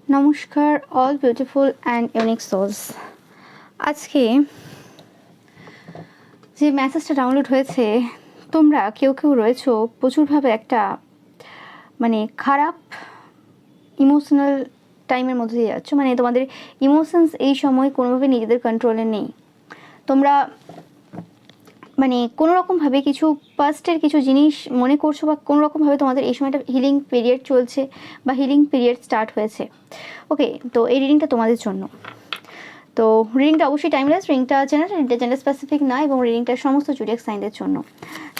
নমস্কার all beautiful and unique souls. আজকে যে মেসেজটা ডাউনলোড হয়েছে, তোমরা কেউ কেউ রয়েছো প্রচুরভাবে একটা খারাপ ইমোশনাল টাইমের মধ্যে দিয়ে যাচ্ছ। তোমাদের ইমোশনস এই সময় কোনোভাবে নিজেদের কন্ট্রোলে নেই। তোমরা কোনো রকমভাবে কিছু পাস্টের কিছু জিনিস মনে করছো, বা কোনো রকমভাবে তোমাদের এই সময়টা হিলিং পিরিয়ড চলছে বা হিলিং পিরিয়ড স্টার্ট হয়েছে। ওকে, তো এই রিডিংটা তোমাদের জন্য। তো রিডিংটা অবশ্যই টাইমলেস, রিডিংটা জেন্ডার স্পেসিফিক না, এবং রিডিংটা সমস্ত জুডিয়াক সাইনদের জন্য।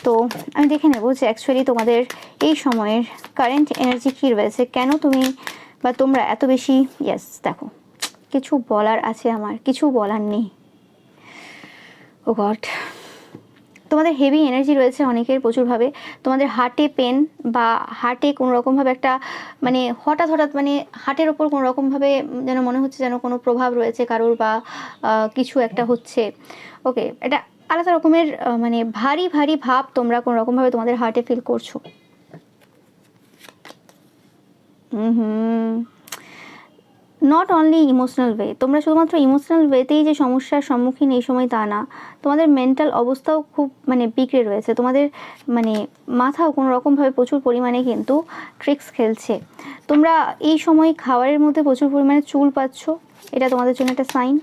তো আমি দেখে নেবো যে অ্যাকচুয়ালি তোমাদের এই সময়ের কারেন্ট এনার্জি কী রয়েছে, কেন তুমি বা তোমরা এত বেশি দেখো, কিছু বলার আছে আমার, কিছু বলার নেই। ও গড, তোমাদের হেভি এনার্জি রয়েছে অনেকের প্রচুরভাবে। তোমাদের হার্টে পেন বা হার্টে কোনো রকমভাবে একটা হঠাৎ হার্টের ওপর কোনো রকমভাবে যেন মনে হচ্ছে যেন কোনো প্রভাব রয়েছে কারোর, বা কিছু একটা হচ্ছে। ওকে, এটা আলাদা রকমের ভারী ভারী ভাব তোমরা কোনো রকমভাবে তোমাদের হার্টে ফিল করছো। নট অনলি ইমোশনাল ওয়ে, তোমরা শুধুমাত্র ইমোশনাল ওয়েতেই যে সমস্যার সম্মুখীন এই সময় তা না, তোমাদের মেন্টাল অবস্থাও খুব বিগড়ে রয়েছে। তোমাদের মাথাও কোনো রকমভাবে প্রচুর পরিমাণে কিন্তু ট্রিক্স খেলছে। তোমরা এই সময় খাবারের মধ্যে প্রচুর পরিমাণে চুল পাচ্ছ, এটা তোমাদের জন্য একটা সাইন।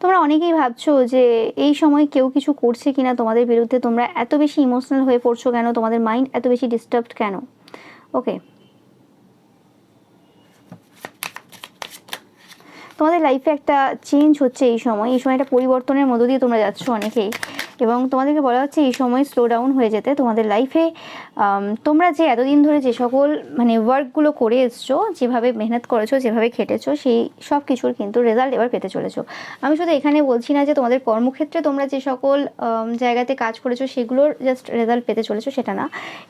তোমরা অনেকেই ভাবছো যে এই সময় কেউ কিছু করছে কিনা তোমাদের বিরুদ্ধে, তোমরা এত বেশি ইমোশনাল হয়ে পড়ছো কেন, তোমাদের মাইন্ড এত বেশি ডিস্টার্বড কেন। ওকে, তোমাদের লাইফে একটা চেঞ্জ হচ্ছে এই সময় একটা পরিবর্তনের মধ্য দিয়ে তোমরা যাচ্ছ অনেকেই, এবং তোমাদেরকে বলা হচ্ছে এই সময় স্লো ডাউন হয়ে যেতে। তোমাদের লাইফে তোমরা যে এতদিন ধরে যে সকল ওয়ার্কগুলো করে এসছো, যেভাবে মেহনত করেছো, যেভাবে খেটেছো, সেই সব কিছুর কিন্তু রেজাল্ট এবার পেতে চলেছো। আমি শুধু এখানে বলছি না যে তোমাদের কর্মক্ষেত্রে তোমরা যে সকল জায়গাতে কাজ করেছো সেগুলোর জাস্ট রেজাল্ট পেতে চলেছো, সেটা না।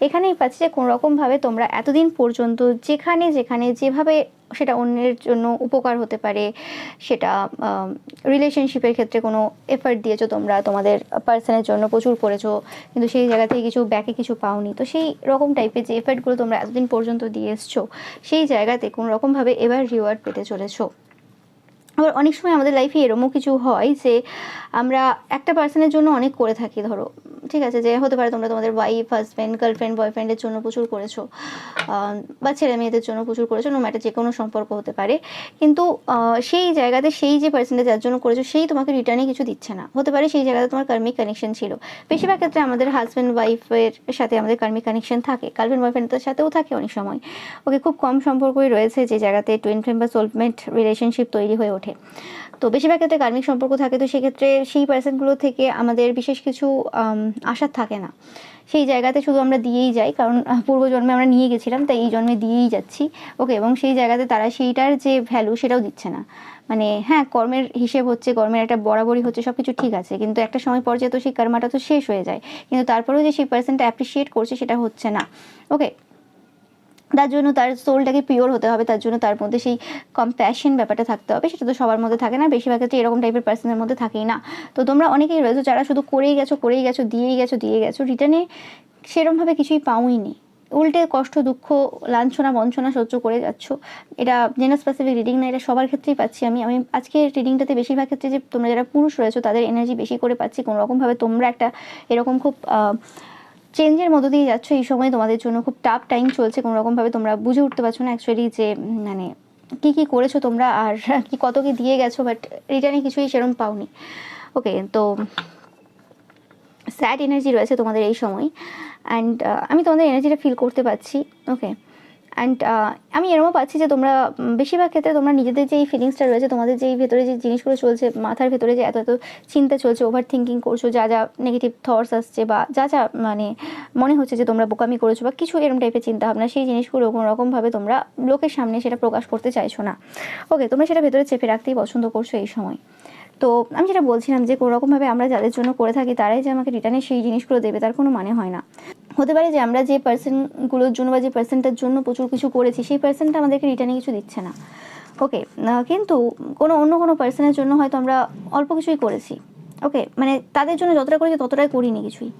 এখানেই পাচ্ছি যে কোনো রকমভাবে তোমরা এতদিন পর্যন্ত যেখানে যেখানে যেভাবে সেটা অন্যের জন্য উপকার হতে পারে, সেটা রিলেশনশিপের ক্ষেত্রে কোনো এফার্ট দিয়েছো, তোমরা তোমাদের পার্সনের জন্য প্রচুর করেছো, কিন্তু সেই জায়গা থেকে কিছু ব্যাকে কিছু পাওনি। তো সেই রকম টাইপের যে এফার্টগুলো তোমরা এতদিন পর্যন্ত দিয়ে এসছো, সেই জায়গাতে কোনো রকমভাবে এবার রিওয়ার্ড পেতে চলেছো। আবার অনেক সময় আমাদের লাইফে এরকমও কিছু হয় যে আমরা একটা পার্সনের জন্য অনেক করে থাকি। ধরো, ঠিক আছে, যে হতে পারে তোমরা তোমাদের ওয়াইফ, হাজব্যান্ড, গার্লফ্রেন্ড, বয়ফ্রেন্ডের জন্য প্রচুর করেছো, বা ছেলে মেয়েদের জন্য প্রচুর করেছো, নো ম্যাটার, যে কোনো সম্পর্ক হতে পারে। কিন্তু সেই জায়গাতে সেই যে পার্সনটা যার জন্য করেছো সেই তোমাকে রিটার্নে কিছু দিচ্ছে না। হতে পারে সেই জায়গাতে তোমার কার্মিক কানেকশন ছিল। বেশিরভাগ ক্ষেত্রে আমাদের হাজব্যান্ড ওয়াইফের সাথে আমাদের কার্মিক কানেকশন থাকে, গার্লফ্রেন্ড বয়ফ্রেন্ডের সাথেও থাকে অনেক সময়। ওকে, খুব কম সম্পর্কই রয়েছে যে জায়গাতে টুইন ফ্লেম বা সোলমেট রিলেশনশিপ তৈরি হয়ে ওঠে। তো বেশিরভাগ ক্ষেত্রে কার্মিক সম্পর্ক থাকে, তো সেক্ষেত্রে সেই পার্সনগুলো থেকে আমাদের বিশেষ কিছু আশা থাকে না। সেই জায়গাতে শুধু আমরা দিয়েই যাই, কারণ পূর্বজন্মে আমরা নিয়ে গেছিলাম, তাই এই জন্মে দিয়েই যাচ্ছি। ওকে, এবং সেই জায়গাতে তারা সেইটার যে ভ্যালু সেটাও দিচ্ছে না। হ্যাঁ, কর্মের হিসেব হচ্ছে, কর্মের একটা বরাবরই হচ্ছে, সব কিছু ঠিক আছে, কিন্তু একটা সময় পর্যায়ে তো সেই কর্মটা তো শেষ হয়ে যায়, কিন্তু তারপরেও যে সেই পার্সনটা অ্যাপ্রিসিয়েট করছে সেটা হচ্ছে না। ওকে, তার জন্য তার সোলটাকে পিওর হতে হবে, তার জন্য তার মধ্যে সেই কম্প্যাশন ব্যাপারটা থাকতে হবে। সেটা তো সবার মধ্যে থাকে না, বেশিরভাগ ক্ষেত্রে এরকম টাইপের পার্সনের মধ্যে থাকেই না। তো তোমরা অনেকেই রয়েছো যারা শুধু করেই গেছো, দিয়েই গেছো, রিটার্নে সেরকমভাবে কিছুই পাওই নি, উল্টে কষ্ট, দুঃখ, লাঞ্ছনা, বঞ্চনা সহ্য করে যাচ্ছ। এটা জেনার স্পেসিফিক রিডিং না, এটা সবার ক্ষেত্রেই পাচ্ছি আমি আজকে রিডিংটাতে বেশিরভাগ ক্ষেত্রে যে তোমরা যারা পুরুষ রয়েছো তাদের এনার্জি বেশি করে পাচ্ছি। কোনো রকমভাবে তোমরা একটা এরকম খুব চেঞ্জের মধ্য দিয়ে যাচ্ছ। এই সময় তোমাদের জন্য খুব টাফ টাইম চলছে, কোনো রকমভাবে তোমরা বুঝে উঠতে পারছো না অ্যাকচুয়ালি যে কী করেছো তোমরা, আর কত কি দিয়ে গেছো, বাট রিটার্নে কিছুই সেরকম পাওনি। ওকে, তো স্যাড এনার্জি রয়েছে তোমাদের এই সময়, অ্যান্ড আমি তোমাদের এনার্জিটা ফিল করতে পারছি। ওকে, অ্যান্ড আমি এরকমও পাচ্ছি যে তোমরা বেশিরভাগ ক্ষেত্রে তোমরা নিজেদের যে এই ফিলিংসটা রয়েছে, তোমাদের যে এই ভেতরে যে জিনিসগুলো চলছে, মাথার ভেতরে যে এত চিন্তা চলছে, ওভার থিঙ্কিং করছো, যা যা নেগেটিভ থটস আসছে, বা যা যা মনে হচ্ছে যে তোমরা বোকামি করেছো বা কিছু এরকম টাইপের চিন্তাভাবনা, সেই জিনিসগুলো কোনো রকমভাবে তোমরা লোকের সামনে সেটা প্রকাশ করতে চাইছো না। ওকে, তোমরা সেটা ভেতরে চেপে রাখতেই পছন্দ করছো এই সময়। তো আমি যেটা বলছিলাম যে কোনো রকমভাবে আমরা যাদের জন্য করে থাকি তারাই যে আমাকে রিটার্নে সেই জিনিসগুলো দেবে তার কোনো মানে হয় না। হতে পারে যে আমরা যে পার্সনগুলোর জন্য বা যে পার্সনটার জন্য প্রচুর কিছু করেছি, সেই পার্সনটা আমাদেরকে রিটার্নে কিছু দিচ্ছে না। ওকে, কিন্তু অন্য কোনো পার্সনের জন্য হয়তো আমরা অল্প কিছুই করেছি। ওকে, মানে তাদের জন্য যতটা করেছি ততটাই করিনি কিছুই।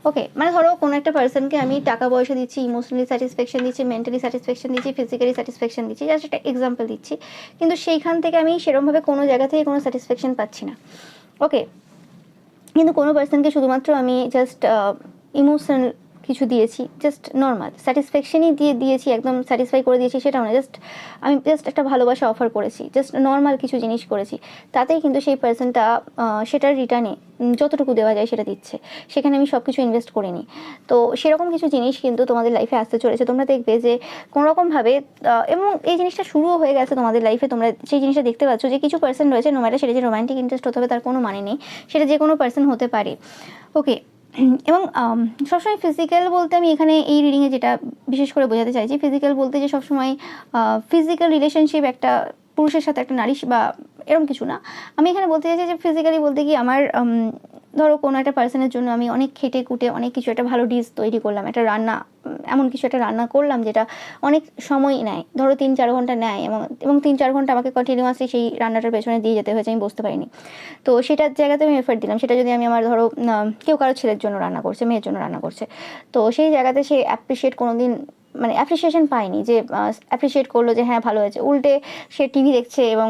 ওকে, মানে ধরো কোনো একটা পার্সনকে আমি টাকা পয়সা দিচ্ছি, ইমোশনালি স্যাটিসফ্যাকশন দিচ্ছি, মেন্টালি স্যাটিসফ্যাকশন দিচ্ছি, ফিজিক্যালি স্যাটিসফ্যাকশন দিচ্ছি, জাস্ট একটা এক্সাম্পল দিচ্ছি, কিন্তু সেইখান থেকে আমি সেরকমভাবে কোনো জায়গা থেকে কোনো স্যাটিসফ্যাকশন পাচ্ছি না। ওকে, কিন্তু কোনো পার্সনকে শুধুমাত্র আমি জাস্ট ইমোশনাল কিছু দিয়েছি, জাস্ট নর্মাল স্যাটিসফ্যাকশনই দিয়েছি, একদম স্যাটিসফাই করে দিয়েছি সেটাও না, আমি জাস্ট একটা ভালোবাসা অফার করেছি, জাস্ট নর্মাল কিছু জিনিস করেছি, তাতেই কিন্তু সেই পার্সনটা সেটার রিটার্নে যতটুকু দেওয়া যায় সেটা দিচ্ছে, সেখানে আমি সব কিছু ইনভেস্ট করিনি। তো সেরকম কিছু জিনিস কিন্তু তোমাদের লাইফে আসতে চলেছে, তোমরা দেখবে যে কোনোরকমভাবে, এবং এই জিনিসটা শুরুও হয়ে গেছে তোমাদের লাইফে, তোমরা সেই জিনিসটা দেখতে পাচ্ছ যে কিছু পার্সন রয়েছে, নো ম্যাটার সেটা যে রোম্যান্টিক ইন্টারেস্ট হতে হবে তার কোনো মানে নেই, সেটা যে কোনো পার্সন হতে পারে। ওকে, এবং সবসময় ফিজিক্যাল বলতে আমি এখানে এই রিডিংয়ে যেটা বিশেষ করে বোঝাতে চাইছি, ফিজিক্যাল বলতে যে সবসময় ফিজিক্যাল রিলেশনশিপ একটা পুরুষের সাথে একটা নারী বা এরকম কিছু না, আমি এখানে বলতে চাইছি যে ফিজিক্যালি বলতে কি আমার ধরো কোনো একটা পার্সনের জন্য আমি অনেক খেটে কুটে অনেক কিছু একটা ভালো ডিশ তৈরি করলাম, একটা রান্না, এমন কিছু একটা রান্না করলাম যেটা অনেক সময় নেয়, ধরো 3-4 ঘন্টা নেয়, এবং 3-4 ঘন্টা আমাকে কন্টিনিউয়াসলি সেই রান্নাটার পেছনে দিয়ে যেতে হয়েছে, আমি বুঝতে পারিনি। তো সেটার জায়গাতে আমি এফর্ট দিলাম, সেটা যদি আমি আমার ধরো কেউ কারো ছেলের জন্য রান্না করছে, মেয়ের জন্য রান্না করছে, তো সেই জায়গাতে সে অ্যাপ্রিসিয়েট কোনো দিন, মানে অ্যাপ্রিসিয়েশন পায়নি, যে অ্যাপ্রিসিয়েট করলো যে হ্যাঁ ভালো হয়েছে, উল্টে সে টিভি দেখছে এবং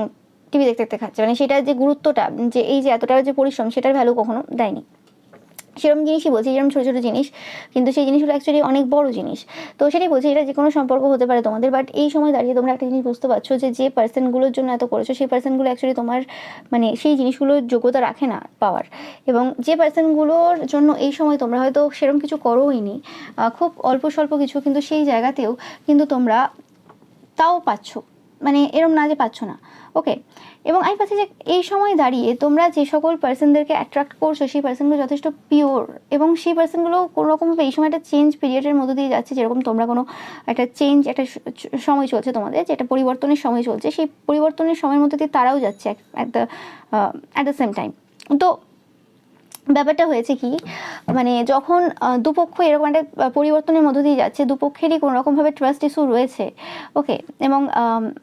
টিভি দেখতে দেখতে খাচ্ছে, মানে সেটার যে গুরুত্বটা, যে এই যে এতটা যে পরিশ্রম, সেটার ভ্যালু কখনো দেয়নি। সেরকম জিনিসই বলছি, যেরকম ছোটো ছোটো জিনিস, কিন্তু সেই জিনিসগুলো অ্যাকচুয়ালি অনেক বড় জিনিস। তো সেটাই বলছি, এটা যে কোনো সম্পর্ক হতে পারে তোমাদের, বাট এই সময় দাঁড়িয়ে তোমরা একটা জিনিস বুঝতে পারছো যে পার্সনগুলোর জন্য এত করেছো, সেই পার্সনগুলো অ্যাকচুয়ালি তোমার, মানে সেই জিনিসগুলোর যোগ্যতা রাখে না পাওয়ার, এবং যে পার্সনগুলোর জন্য এই সময় তোমরা হয়তো সেরকম কিছু করোই নি, খুব অল্প স্বল্প কিছু, কিন্তু সেই জায়গাতেও কিন্তু তোমরা তাও পাচ্ছ, মানে এরম না যে পাচ্ছ না। ওকে, এবং আমি পাচ্ছি যে এই সময় দাঁড়িয়ে তোমরা যে সকল পার্সনদেরকে অ্যাট্রাক্ট করছো, সেই পার্সনগুলো যথেষ্ট পিওর, এবং সেই পার্সনগুলো কোনোরকমভাবে এই সময় একটা চেঞ্জ পিরিয়ডের মধ্যে দিয়ে যাচ্ছে, যেরকম তোমরা কোনো একটা চেঞ্জ, একটা সময় চলছে তোমাদের, যে একটা পরিবর্তনের সময় চলছে, সেই পরিবর্তনের সময়ের মধ্যে দিয়ে তারাও যাচ্ছে অ্যাট দ্য সেম টাইম। তো ব্যাপারটা হয়েছে কি, মানে যখন দুপক্ষ এরকম একটা পরিবর্তনের মধ্য দিয়ে যাচ্ছে, দুপক্ষেরই কোনো রকমভাবে ট্রাস্ট ইস্যু রয়েছে। ওকে, এবং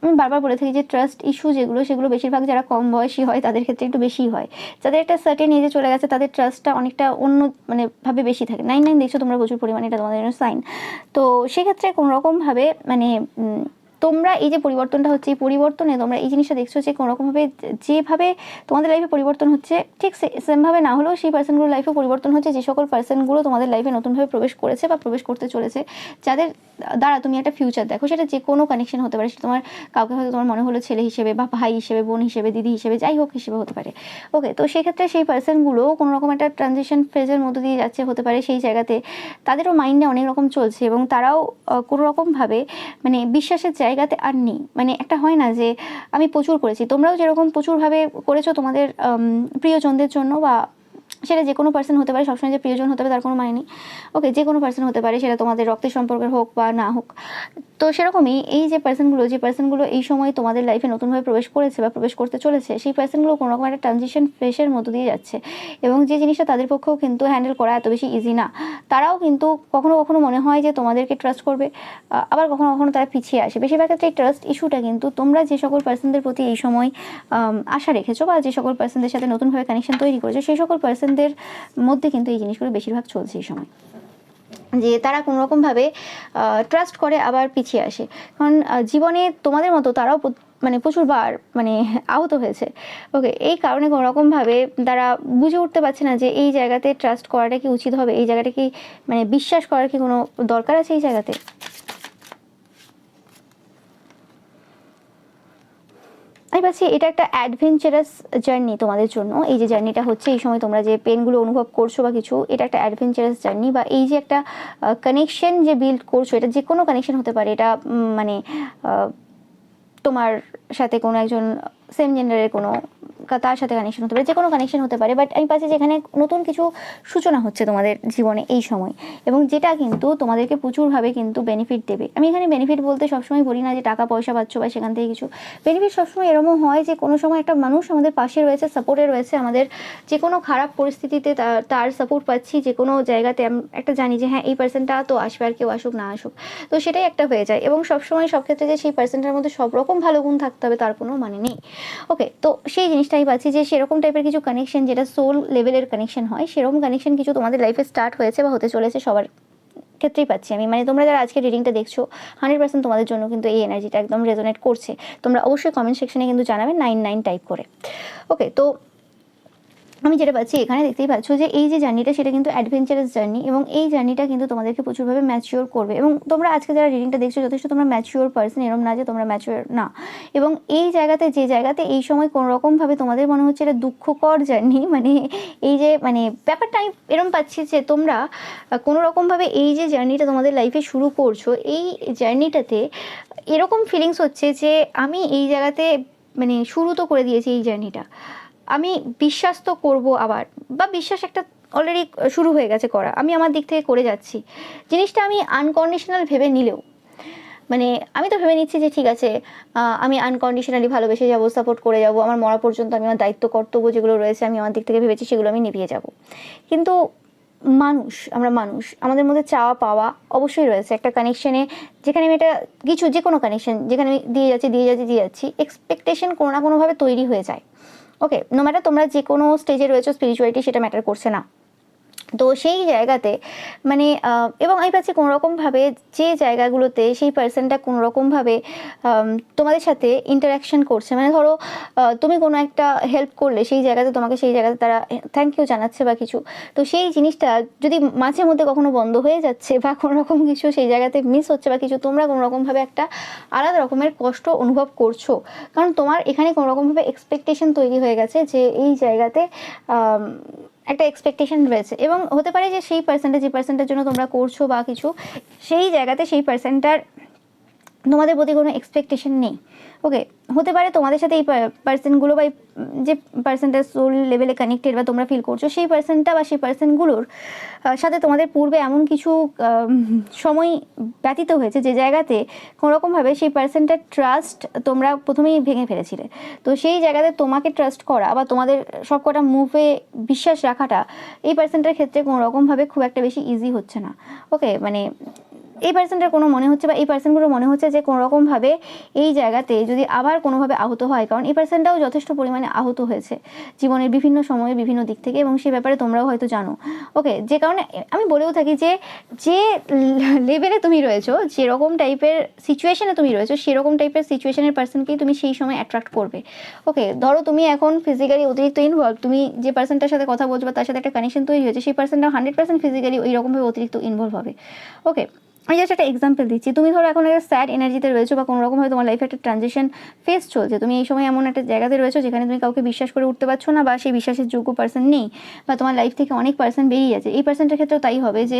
আমি বারবার বলে থাকি যে ট্রাস্ট ইস্যু যেগুলো, সেগুলো বেশিরভাগ যারা কম বয়সী হয় তাদের ক্ষেত্রে একটু বেশিই হয়, যাদের একটা সার্টেন এজে চলে গেছে তাদের ট্রাস্টটা অনেকটা অন্য মানে ভাবে বেশি থাকে। 9 দেখছো তোমরা প্রচুর পরিমাণে, এটা তোমাদের জন্য সাইন। তো সেক্ষেত্রে কোনো রকমভাবে মানে তোমরা এই যে পরিবর্তনটা হচ্ছে, এই পরিবর্তনে তোমরা এই জিনিসটা দেখছো যে কোনোরকমভাবে যেভাবে তোমাদের লাইফে পরিবর্তন হচ্ছে, ঠিক সেমভাবে না হলেও সেই পার্সনগুলোর লাইফে পরিবর্তন হচ্ছে, যে সকল পার্সনগুলো তোমাদের লাইফে নতুনভাবে প্রবেশ করেছে বা প্রবেশ করতে চলেছে, যাদের দ্বারা তুমি একটা ফিউচার দেখো, সেটা যে কোনো কানেকশন হতে পারে, সেটা তোমার কাউকে হয়তো তোমার মনে হলো ছেলে হিসেবে বা ভাই হিসেবে, বোন হিসেবে, দিদি হিসেবে, যাই হোক হিসেবে হতে পারে। ওকে, তো সেক্ষেত্রে সেই পার্সনগুলো কোনো রকম একটা ট্রানজিশন ফেজের মধ্যে দিয়ে যাচ্ছে, হতে পারে সেই জায়গাতে তাদেরও মাইন্ডে অনেক রকম চলছে, এবং তারাও কোনো রকমভাবে মানে বিশ্বাসের জায়গাতে আর নেই। মানে একটা হয় না যে আমি প্রচুর করেছি, তোমরাও যেরকম প্রচুরভাবে করেছো তোমাদের প্রিয়জনদের জন্য, বা সেটা যে কোনো পার্সন হতে পারে, সবসময় যে প্রিয়জন হতে হবে তার কোনো মানে নেই। ওকে, যে কোনো পার্সন হতে পারে, সেটা তোমাদের রক্তের সম্পর্কের হোক বা না হোক। তো সেরকমই এই যে পার্সনগুলো এই সময় তোমাদের লাইফে নতুনভাবে প্রবেশ করেছে বা প্রবেশ করতে চলেছে, সেই পার্সনগুলো কোনো রকম একটা ট্রানজিশন ফেসের মধ্য দিয়ে যাচ্ছে, এবং যে জিনিসটা তাদের পক্ষেও কিন্তু হ্যান্ডেল করা এত বেশি ইজি না। তারাও কিন্তু কখনো কখনো মনে হয় যে তোমাদেরকে ট্রাস্ট করবে, আবার কখনো কখনো তারা পিছিয়ে আসে। বেশিরভাগ ক্ষেত্রে এই ট্রাস্ট ইস্যুটা কিন্তু তোমরা যে সকল পার্সনদের প্রতি এই সময় আশা রেখেছো, বা যে সকল পার্সনদের সাথে নতুনভাবে কানেকশন তৈরি করেছো, সেই সকল পার্সনদের মধ্যে কিন্তু এই জিনিসগুলো বেশিরভাগ চলছে এই সময়, যে তারা কোনো রকমভাবে ট্রাস্ট করে আবার পিছিয়ে আসে। কারণ জীবনে তোমাদের মতো তারাও মানে প্রচুরবার মানে আহত হয়েছে। ওকে, এই কারণে কোনো রকমভাবে তারা বুঝে উঠতে পারছে না যে এই জায়গাতে ট্রাস্ট করাটা কি উচিত হবে, এই জায়গাটা কি মানে বিশ্বাস করার কি কোনো দরকার আছে এই জায়গাতে। আমি পাচ্ছি এটা একটা অ্যাডভেঞ্চারাস জার্নি তোমাদের জন্য। এই যে জার্নিটা হচ্ছে এই সময় তোমরা যে পেনগুলো অনুভব করছো বা কিছু, এটা একটা অ্যাডভেঞ্চারাস জার্নি, বা এই যে একটা কানেকশন যে বিল্ড করছো, এটা যে কোনো কানেকশন হতে পারে, এটা মানে তোমার সাথে কোনো একজন সেম জেন্ডারের কোনো তার সাথে কানেকশন হতে পারে, যে কোনো কানেকশন হতে পারে, বাট আমি পাচ্ছি যেখানে নতুন কিছু সূচনা হচ্ছে তোমাদের জীবনে এই সময়, এবং যেটা কিন্তু তোমাদেরকে প্রচুরভাবে কিন্তু বেনিফিট দেবে। আমি এখানে বেনিফিট বলতে সবসময় বলি না যে টাকা পয়সা পাচ্ছ বা সেখান থেকে কিছু বেনিফিট, সবসময় এরকম হয় যে কোনো সময় একটা মানুষ আমাদের পাশে রয়েছে, সাপোর্টে রয়েছে, আমাদের যে কোনো খারাপ পরিস্থিতিতে তার সাপোর্ট পাচ্ছি, যে কোনো জায়গাতে আমি একটা জানি যে হ্যাঁ এই পার্সনটা তো আসবে, আর কেউ আসুক না আসুক, তো সেটাই একটা হয়ে যায়। এবং সবসময় সব ক্ষেত্রে যে সেই পার্সনটার মধ্যে সব রকম ভালো গুণ থাকতে হবে তার কোনো মানে নেই। ওকে, তো সেই জিনিসটা আমি পাচ্ছি যে সেরকম টাইপের কিছু কানেকশন, যেটা সোল লেভেলের কানেকশন হয়, সেরকম কানেকশন কিছু তোমাদের লাইফে স্টার্ট হয়েছে বা হতে চলেছে সবার ক্ষেত্রেই পাচ্ছি আমি। মানে তোমরা যারা আজকে রিডিংটা দেখছো 100% তোমাদের জন্য কিন্তু এই এনার্জিটা একদম রেজোনেট করছে। তোমরা অবশ্যই কমেন্ট সেকশনে কিন্তু জানাবে 99 টাইপ করে। ওকে, তো আমি যেটা পাচ্ছি এখানে দেখতেই পাচ্ছ যে এই যে জার্নিটা সেটা কিন্তু অ্যাডভেঞ্চারাস জার্নি, এবং এই জার্নিটা কিন্তু তোমাদেরকে প্রচুরভাবে ম্যাচিওর করবে। এবং তোমরা আজকে যারা রিডিংটা দেখছো যথেষ্ট তোমরা ম্যাচিওর পার্সন, এরকম না যে তোমরা ম্যাচিওর না। এবং এই জায়গাতে যে জায়গাতে এই সময় কোনো রকমভাবে তোমাদের মনে হচ্ছে এটা দুঃখকর জার্নি, মানে এই যে মানে ব্যাপারটা আমি এরকম পাচ্ছি যে তোমরা কোনো রকমভাবে এই যে জার্নিটা তোমাদের লাইফে শুরু করছো, এই জার্নিটাতে এরকম ফিলিংস হচ্ছে যে আমি এই জায়গাতে মানে শুরু তো করে দিয়েছি এই জার্নিটা, আমি বিশ্বাস তো করবো আবার, বা বিশ্বাস একটা অলরেডি শুরু হয়ে গেছে করা, আমি আমার দিক থেকে করে যাচ্ছি জিনিসটা, আমি আনকন্ডিশনাল ভেবে নিলেও মানে আমি তো ভেবে নিচ্ছি যে ঠিক আছে আমি আনকন্ডিশনালি ভালোবেসে যাবো, সাপোর্ট করে যাবো, আমার মরা পর্যন্ত আমি আমার দায়িত্ব কর্তব্য যেগুলো রয়েছে আমি আমার দিক থেকে ভেবেছি সেগুলো আমি নিভিয়ে যাব। কিন্তু আমরা মানুষ, আমাদের মধ্যে চাওয়া পাওয়া অবশ্যই রয়েছে একটা কানেকশনে, যেখানে আমি এটা কিছু যে কোনো কানেকশন যেখানে আমি দিয়ে যাচ্ছি এক্সপেকটেশন কোনো না কোনোভাবে তৈরি হয়ে যায়। ওকে, নো ম্যাটার তোমরা যে কোনো স্টেজে রয়েছো, স্পিরিচুয়ালিটি সেটা ম্যাটার করছে না। তো সেই জায়গাতে মানে এবং আমি পাচ্ছি কোনোরকমভাবে যে জায়গাগুলোতে সেই পার্সনটা কোনোরকমভাবে তোমাদের সাথে ইন্টারাকশন করছে, মানে ধরো তুমি কোনো একটা হেল্প করলে সেই জায়গাতে তোমাকে সেই জায়গাতে তারা থ্যাংক ইউ জানাচ্ছে বা কিছু, তো সেই জিনিসটা যদি মাঝে মধ্যে কখনো বন্ধ হয়ে যাচ্ছে বা কোনো রকম কিছু সেই জায়গাতে মিস হচ্ছে বা কিছু, তোমরা কোনো রকমভাবে একটা আলাদা রকমের কষ্ট অনুভব করছো, কারণ তোমার এখানে কোনো রকমভাবে এক্সপেকটেশন তৈরি হয়ে গেছে যে এই জায়গাতে একটা এক্সপেকটেশন রয়েছে। এবং হতে পারে যে সেই পার্সনটা যে পার্সনটার জন্য তোমরা করছো বা কিছু, সেই জায়গাতে সেই পার্সনটার তোমাদের প্রতি কোনো এক্সপেকটেশন নেই। ওকে, হতে পারে তোমাদের সাথে এই পার্সনগুলো বা যে পার্সনটা সোল লেভেলে কানেক্টেড বা তোমরা ফিল করছো সেই পার্সনটা বা সেই পার্সনগুলোর সাথে তোমাদের পূর্বে এমন কিছু সময় ব্যতীত হয়েছে যে জায়গাতে কোনোরকমভাবে সেই পার্সনটার ট্রাস্ট তোমরা প্রথমেই ভেঙে ফেলেছিলে। তো সেই জায়গাতে তোমাকে ট্রাস্ট করা বা তোমাদের সবকটা মুভে বিশ্বাস রাখাটা এই পার্সনটার ক্ষেত্রে কোনোরকমভাবে খুব একটা বেশি ইজি হচ্ছে না। ওকে, মানে এই পার্সনটার কোনো মনে হচ্ছে বা এই পার্সনগুলো মনে হচ্ছে যে কোনোরকমভাবে এই জায়গাতে যদি আবার কোনোভাবে আহত হয়, কারণ এই পার্সনটাও যথেষ্ট পরিমাণে আহত হয়েছে জীবনের বিভিন্ন সময়ে বিভিন্ন দিক থেকে, এবং সেই ব্যাপারে তোমরাও হয়তো জানো। ওকে, যে কারণে আমি বলেও থাকি যে যে লেভেলে তুমি রয়েছো, যেরকম টাইপের সিচুয়েশনে তুমি রয়েছো সেরকম টাইপের সিচুয়েশনের পার্সনকেই তুমি সেই সময় অ্যাট্রাক্ট করবে। ওকে, ধরো তুমি এখন ফিজিক্যালি অতিরিক্ত ইনভলভ, তুমি যে পার্সনটার সাথে কথা বলছো বা তার সাথে একটা কানেকশন তৈরি হয়েছে, সেই পার্সনটা 100% ফিজিক্যালি ওই রকমভাবে অতিরিক্ত ইনভলভ হবে। ওকে, আমি জাস্ট একটা এক্সাম্পল দিচ্ছি, তুমি ধরো এখন একটা স্যাড এনার্জিতে রয়েছো বা কোনো রকমভাবে তোমার লাইফে একটা ট্রানজিশন ফেস চলছে, তুমি এই সময় এমন একটা জায়গাতে রয়েছো যেখানে তুমি কাউকে বিশ্বাস করে উঠতে পারছো না বা সেই বিশ্বাসের যোগ্য পার্সন নেই, বা তোমার লাইফ থেকে অনেক পার্সন বেরিয়ে যাচ্ছে। এই পার্সনটার ক্ষেত্রেও তাই হবে যে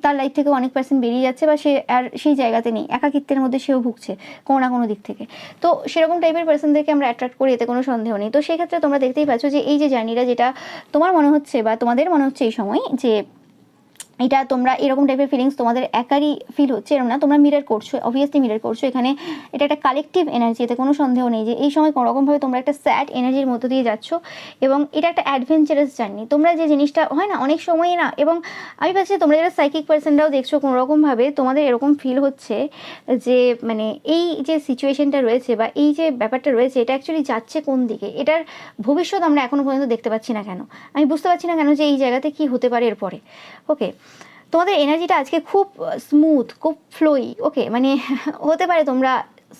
তার লাইফ থেকে অনেক পার্সন বেরিয়ে যাচ্ছে বা সে আর সেই জায়গাতে নেই, একাকিত্বের মধ্যে সেও ভুগছে কোনো না কোনো দিক থেকে। তো সেরকম টাইপের পার্সনদেরকে আমরা অ্যাট্রাক্ট করি, এতে কোনো সন্দেহ নেই। তো সেই ক্ষেত্রে তোমরা দেখতেই পাচ্ছ যে এই যে জার্নিটা যেটা তোমার মনে হচ্ছে বা তোমাদের মনে হচ্ছে এই সময় যে এটা তোমরা এরকম টাইপের ফিলিংস তোমাদের একারই ফিল হচ্ছে এরকম না, তোমরা মিরর করছো, অবভিয়াসলি মিরর করছো। এখানে এটা একটা কালেকটিভ এনার্জি, এতে কোনো সন্দেহ নেই যে এই সময় কোনোরকমভাবে তোমরা একটা স্যাড এনার্জির মধ্য দিয়ে যাচ্ছ, এবং এটা একটা অ্যাডভেঞ্চারাস জার্নি। তোমরা যে জিনিসটা হয় না অনেক সময়ই না, এবং আমি পাচ্ছি তোমরা যারা সাইকিক পার্সনরাও দেখছো কোনোরকমভাবে তোমাদের এরকম ফিল হচ্ছে যে মানে এই যে সিচুয়েশনটা রয়েছে বা এই যে ব্যাপারটা রয়েছে এটা অ্যাকচুয়ালি যাচ্ছে কোন দিকে, এটার ভবিষ্যৎ আমরা এখনও পর্যন্ত দেখতে পাচ্ছি না কেন, আমি বুঝতে পারছি না কেন যে এই জায়গাতে কি হতে পারে এরপরে। ওকে, তোমাদের এনার্জিটা আজকে খুব স্মুথ, খুব ফ্লোই। ওকে, মানে হতে পারে তোমরা